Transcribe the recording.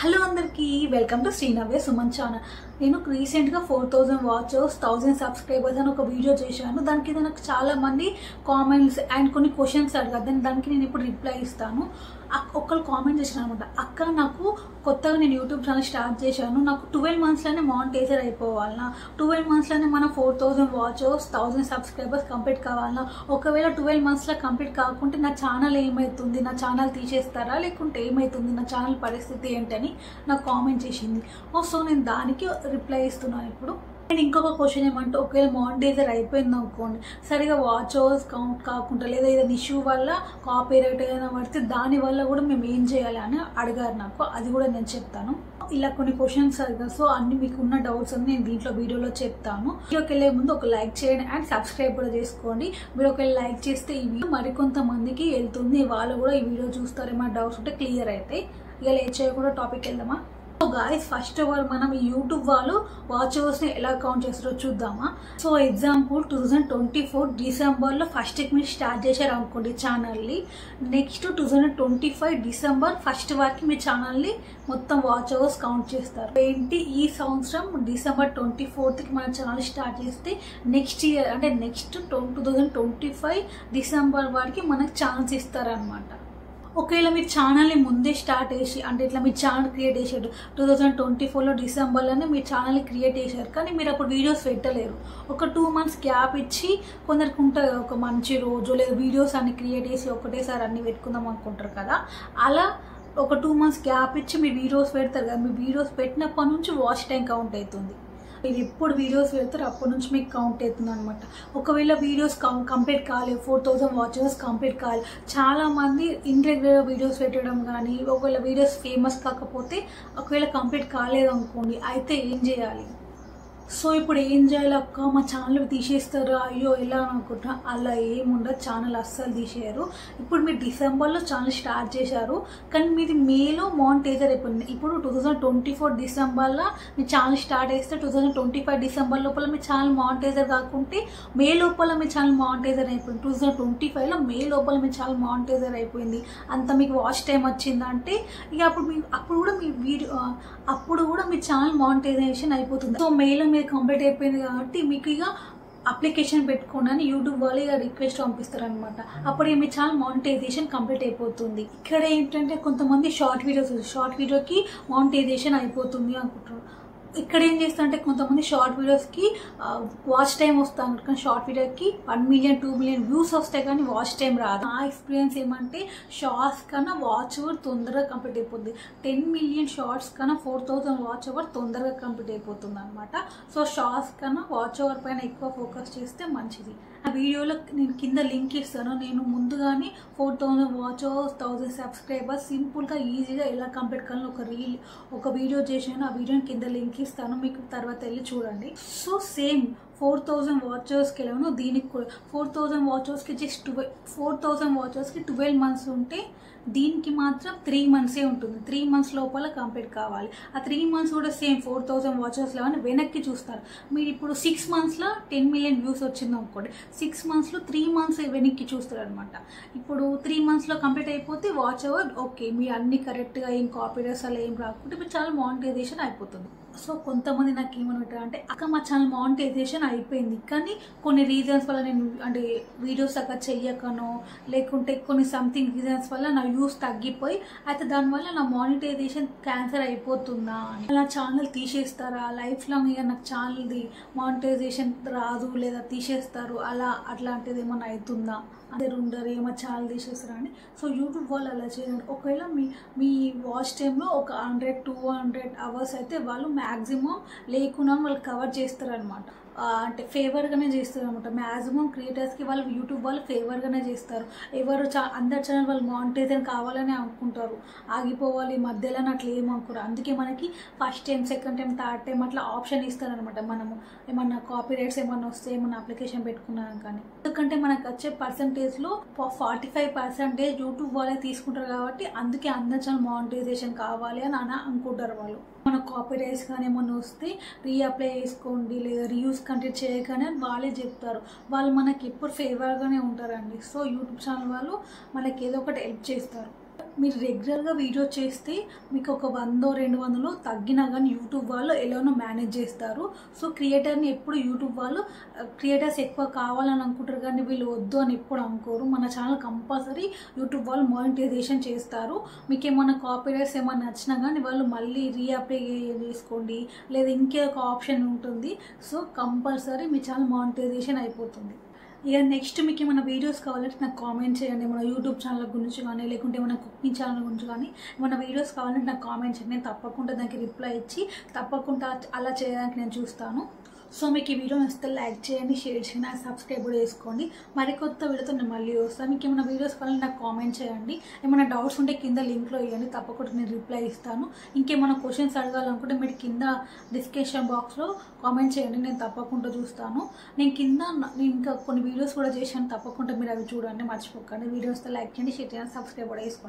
Hello అందరికీ welcome to Srinavya Suman channel. నేను రీసెంట్గా 4000 వాచర్స్ 1000 సబ్స్క్రైబర్స్ అని ఒక వీడియో చేశాను. దానికి నాకు చాలా మంది కామెంట్స్ అండ్ కొన్ని క్వశ్చన్స్ అడిగారు. దానికి నేను ఇప్పుడు రిప్లై ఇస్తాను. ఒకళ్ళు కామెంట్ చేశాను అనమాట, అక్క నాకు కొత్తగా నేను యూట్యూబ్ ఛానల్ స్టార్ట్ చేశాను, నాకు 12 మంత్స్లోనే మానిటైజర్ అయిపోవాలన్నా, 12 మంత్స్లోనే మనం 4000 వాచర్స్ 1000 సబ్స్క్రైబర్స్ కంప్లీట్ కావాలన్నా, ఒకవేళ 12 మంత్స్లో కంప్లీట్ కాకుంటే నా ఛానల్ ఏమవుతుంది, నా ఛానల్ తీసేస్తారా లేకుంటే ఏమవుతుంది, నా ఛానల్ పరిస్థితి ఏంటని నాకు కామెంట్ చేసింది. సో నేను దానికి రిప్లై ఇస్తున్నాను ఇప్పుడు. అండ్ ఇంకొక క్వశ్చన్ ఏమంటే, ఒకవేళ మానిటైజర్ అయిపోయింది అనుకోండి, సరిగా వాచ్ అవర్స్ కౌంట్ కాకుండా లేదా ఏదైనా ఇష్యూ వల్ల కాపీరైట్ ఏదైనా పడితే దానివల్ల కూడా మేము ఏం చేయాలి అని అడిగారు నాకు. అది కూడా నేను చెప్తాను. ఇలా కొన్ని క్వశ్చన్స్ అడిగారు. సో అన్ని మీకు ఉన్న డౌట్స్ అన్ని నేను దీంట్లో వీడియోలో చెప్తాను. వీడియోకి వెళ్ళే ముందు ఒక లైక్ చేయండి అండ్ సబ్స్క్రైబ్ కూడా చేసుకోండి. మీరు ఒకవేళ లైక్ చేస్తే ఈ వీడియో మరికొంతమందికి వెళ్తుంది, వాళ్ళు కూడా ఈ వీడియో చూస్తారేమో డౌట్స్ ఉంటే క్లియర్ అవుతాయి. ఇక లేట్ చేయకుండా టాపిక్ వెళ్దామా. So guys, first of all మనం ఈ యూట్యూబ్ వాళ్ళు వాచ్ అవర్స్ని ఎలా కౌంట్ చేస్తారో చూద్దామా. సో ఎగ్జాంపుల్ 2024 డిసెంబర్లో ఫస్ట్కి మీరు స్టార్ట్ చేశారు అనుకోండి ఛానల్ని, నెక్స్ట్ 2025 డిసెంబర్ ఫస్ట్ వరకు మీ ఛానల్ని మొత్తం వాచ్ అవర్స్ కౌంట్ చేస్తారు. ఏంటి, ఈ సంవత్సరం డిసెంబర్ 24కి మన ఛానల్ స్టార్ట్ చేస్తే నెక్స్ట్ ఇయర్ అంటే నెక్స్ట్ 2025 డిసెంబర్ వరకు మనకు ఛాన్స్ ఇస్తారనమాట. ఒకవేళ మీరు ఛానల్ని ముందే స్టార్ట్ చేసి అంటే ఇట్లా మీ ఛానల్ క్రియేట్ చేశారు 2024లో డిసెంబర్లోనే మీ ఛానల్ని క్రియేట్ చేశారు, కానీ మీరు అప్పుడు వీడియోస్ పెట్టలేరు. ఒక 2 మంత్స్ గ్యాప్ ఇచ్చి, కొందరికి ఉంటుంది ఒక మంచి రోజు లేదా వీడియోస్ అన్ని క్రియేట్ చేసి ఒకటేసారి అన్ని పెట్టుకుందాం అనుకుంటారు కదా, అలా ఒక 2 మంత్స్ గ్యాప్ ఇచ్చి మీరు వీడియోస్ పెడతారు కదా, మీ వీడియోస్ పెట్టినప్పటి నుంచి వాచ్ టైం కౌంట్ అవుతుంది. మీరు ఎప్పుడు వీడియోస్ పెడతారు అప్పటి నుంచి మీకు కౌంట్ అవుతుంది అనమాట. ఒకవేళ వీడియోస్ కంప్లీట్ కాలేదు, 4000 వాచర్స్ కంప్లీట్ కాలేదు, చాలామంది ఇన్రెగ్యులర్ వీడియోస్ పెట్టడం కానీ, ఒకవేళ వీడియోస్ ఫేమస్ కాకపోతే ఒకవేళ కంప్లీట్ కాలేదు అనుకోండి, అయితే ఏం చేయాలి? సో ఇప్పుడు ఏం చేయాలి అక్క, మా ఛానల్ తీసేస్తారు, అయ్యో ఎలా అనుకుంటున్నా, అలా ఏముండదు, ఛానల్ అస్సలు తీసేయరు. ఇప్పుడు మీరు డిసెంబర్లో ఛానల్ స్టార్ట్ చేశారు, కానీ మీది మేలో మానిటైజర్ అయిపోయింది. ఇప్పుడు 2024 డిసెంబర్లో మీ ఛానల్ స్టార్ట్ చేస్తే 2025 డిసెంబర్ లోపల మీ ఛానల్ మానిటైజర్ కాకుంటే మే లోపల మీ ఛానల్ మానిటైజర్ అయిపోయింది. 2025లో మే లోపల మీ ఛానల్ మానిటైజర్ అయిపోయింది, అంత మీకు వాచ్ టైం వచ్చిందంటే ఇక అప్పుడు కూడా మీ ఛానల్ మానిటైజేషన్ అయిపోతుంది. సో మేలో మీరు కంప్లీట్ అయిపోయింది కాబట్టి మీకు ఇక అప్లికేషన్ పెట్టుకోండి అని యూట్యూబ్ వాళ్ళు ఇక రిక్వెస్ట్ పంపిస్తారు అనమాట. అప్పుడు మీ ఛానల్ మానిటైజేషన్ కంప్లీట్ అయిపోతుంది. ఇక్కడ ఏంటంటే కొంతమంది షార్ట్ వీడియోకి మానిటైజేషన్ అయిపోతుంది అనుకుంటారు. ఇక్కడ ఏం చేస్తారంటే కొంతమంది షార్ట్ వీడియోస్కి వాచ్ టైం వస్తాను, కానీ షార్ట్ వీడియోకి 1 మిలియన్ 2 మిలియన్ వ్యూస్ వస్తాయి కానీ వాచ్ టైం రాదు. నా ఎక్స్పీరియన్స్ ఏమంటే షార్ట్స్ కన్నా వాచ్ అవర్ తొందరగా కంప్లీట్ అయిపోతుంది. 10 మిలియన్ షార్ట్స్ కన్నా 4000 వాచ్ అవర్ తొందరగా కంప్లీట్ అయిపోతుంది అనమాట. సో షార్ట్స్ కన్నా వాచ్ అవర్ పైన ఎక్కువ ఫోకస్ చేస్తే మంచిది. ఆ వీడియోలో నేను కింద లింక్ ఇస్తాను. నేను ముందుగానే 4000 వాచ్ అవర్స్ 1000 సబ్స్క్రైబర్స్ సింపుల్గా ఈజీగా ఎలా కంప్లీట్ కావాలని ఒక వీడియో చేసాను. ఆ వీడియోని కింద లింక్ ఇస్తాను, మీకు తర్వాత వెళ్ళి చూడండి. సో సేమ్ 4000 వాచర్స్కి వెళ్ళాను, దీనికి కూడా 4000 వాచర్స్కి జస్ట్ 4000 వాచర్స్కి 12 మంత్స్ ఉంటే దీనికి మాత్రం 3 మంత్సే ఉంటుంది. 3 మంత్స్ లోపల కంప్లీట్ కావాలి. ఆ 3 మంత్స్ కూడా సేమ్ 4000 వాచర్స్లో అని వెనక్కి చూస్తారు. మీరు ఇప్పుడు 6 మంత్స్లో 10 మిలియన్ వ్యూస్ వచ్చింది అనుకోండి, 6 మంత్స్లో 3 మంత్స్ వెనక్కి చూస్తారు అనమాట. ఇప్పుడు 3 మంత్స్లో కంప్లీట్ అయిపోతే వాచ్ అవర్ ఓకే, మీరు అన్ని కరెక్ట్గా ఏం కాపీరైట్స్ అలా ఏం రాకుంటే మీరు చాలా మానిటైజేషన్ అయిపోతుంది. సో కొంతమంది నాకు ఏమనుకుంటారు అంటే, అక్క మా ఛానల్ మానిటైజేషన్ అయిపోయింది కానీ కొన్ని రీజన్స్ వల్ల నేను అంటే వీడియోస్ అక్కడ చెయ్యకనో లేకుంటే కొన్ని సంథింగ్ రీజన్స్ వల్ల నా వ్యూస్ తగ్గిపోయి అయితే దానివల్ల నా మానిటైజేషన్ క్యాన్సర్ అయిపోతుందా, అలా ఛానల్ తీసేస్తారా, లైఫ్ లాంగ్ ఇక నాకు ఛానల్ది మానిటైజేషన్ రాదు లేదా తీసేస్తారు, అట్లాంటిది ఏమైనా అవుతుందా, అందరు ఉండరు ఏమో ఛానల్ తీసేస్తారా అని. సో యూట్యూబ్ వాళ్ళు అలా చేయండి. ఒకవేళ మీ వాచ్ టైంలో ఒక 100-200 అవర్స్ అయితే వాళ్ళు మ్యాక్సిమం లేకున్నా వాళ్ళు కవర్ చేస్తారనమాట. అంటే ఫేవర్గానే చేస్తారు అనమాట. మ్యాక్సిమం క్రియేటర్స్కి వాళ్ళు యూట్యూబ్ వాళ్ళు ఫేవర్గానే చేస్తారు. అందరి ఛానల్ వాళ్ళు మానిటైజేషన్ కావాలని అనుకుంటారు, ఆగిపోవాలి మధ్యలో అట్లా ఏమనుకోరు. అందుకే మనకి first time, second time, third time అట్లా ఆప్షన్ ఇస్తారనమాట. మనము ఏమన్నా కాపీరైట్స్ ఏమన్నా వస్తే ఏమన్నా అప్లికేషన్ పెట్టుకున్నాం కానీ, ఎందుకంటే మనకు వచ్చే పర్సంటేజ్లో 45% యూట్యూబ్ వాళ్ళే తీసుకుంటారు కాబట్టి అందుకే అందరి ఛానల్ మానిటైజేషన్ కావాలి అని అనుకుంటారు వాళ్ళు. మన కాపీరైట్స్ కానీ ఏమన్నా వస్తే రీఅప్లై చేసుకోండి లేదా రీయూస్ కంటెంట్ చేయగానే వాళ్ళే చెప్తారు. వాళ్ళు మనకి ఎప్పుడు ఫేవర్గానే ఉంటారండి. సో యూట్యూబ్ ఛానల్ వాళ్ళు మనకి ఏదో ఒకటి హెల్ప్ చేస్తారు. మీరు రెగ్యులర్గా వీడియో చేస్తే మీకు ఒక 100-200 తగ్గినా కానీ యూట్యూబ్ వాళ్ళు ఎలానో మేనేజ్ చేస్తారు. సో క్రియేటర్ని ఎప్పుడు యూట్యూబ్ వాళ్ళు క్రియేటర్స్ ఎక్కువ కావాలని అనుకుంటారు కానీ వీళ్ళు వద్దు అని ఎప్పుడు అనుకోరు. మన ఛానల్ కంపల్సరీ యూట్యూబ్ వాళ్ళు మానిటైజేషన్ చేస్తారు. మీకు ఏమైనా కాపీరైట్స్ ఏమైనా నచ్చినా కానీ వాళ్ళు మళ్ళీ రీఅప్లై చేసుకోండి లేదా ఇంకే ఒక ఆప్షన్ ఉంటుంది. సో కంపల్సరీ మీ ఛానల్ మానిటైజేషన్ అయిపోతుంది. ఇక నెక్స్ట్ మీకు ఏమైనా వీడియోస్ కావాలంటే నాకు కామెంట్ చేయండి. ఏమైనా యూట్యూబ్ ఛానల్ గురించి కానీ లేకుంటే ఏమైనా కుకింగ్ ఛానల్ గురించి కానీ ఏమైనా వీడియోస్ కావాలంటే నాకు కామెంట్ చేయండి. నేను తప్పకుండా దానికి రిప్లై ఇచ్చి తప్పకుండా అలా చేయడానికి నేను చూస్తాను. సో మీకు ఈ వీడియో నచ్చితే లైక్ చేయండి, షేర్ చేయండి, సబ్స్క్రైబ్ కూడా చేసుకోండి. మరికొత్త వీడియోతో నేను మళ్ళీ వస్తాను. మీకు ఏమైనా వీడియోస్ కావాలంటే నాకు కామెంట్ చేయండి. ఏమైనా డౌట్స్ ఉంటే కింద లింక్లో ఇవ్వండి, తప్పకుండా నేను రిప్లై ఇస్తాను. ఇంకేమైనా క్వశ్చన్స్ అడగాలనుకుంటే మీరు కింద డిస్క్రిప్షన్ బాక్స్లో కామెంట్ చేయండి, నేను తప్పకుండా చూస్తాను. నేను ఇంకా కొన్ని వీడియోస్ కూడా చేశాను, తప్పకుండా మీరు అవి చూడండి, మర్చిపోకండి. వీడియోస్తో లైక్ చేయండి, షేర్ చేయండి, సబ్స్క్రైబ్ కూడా చేసుకోండి.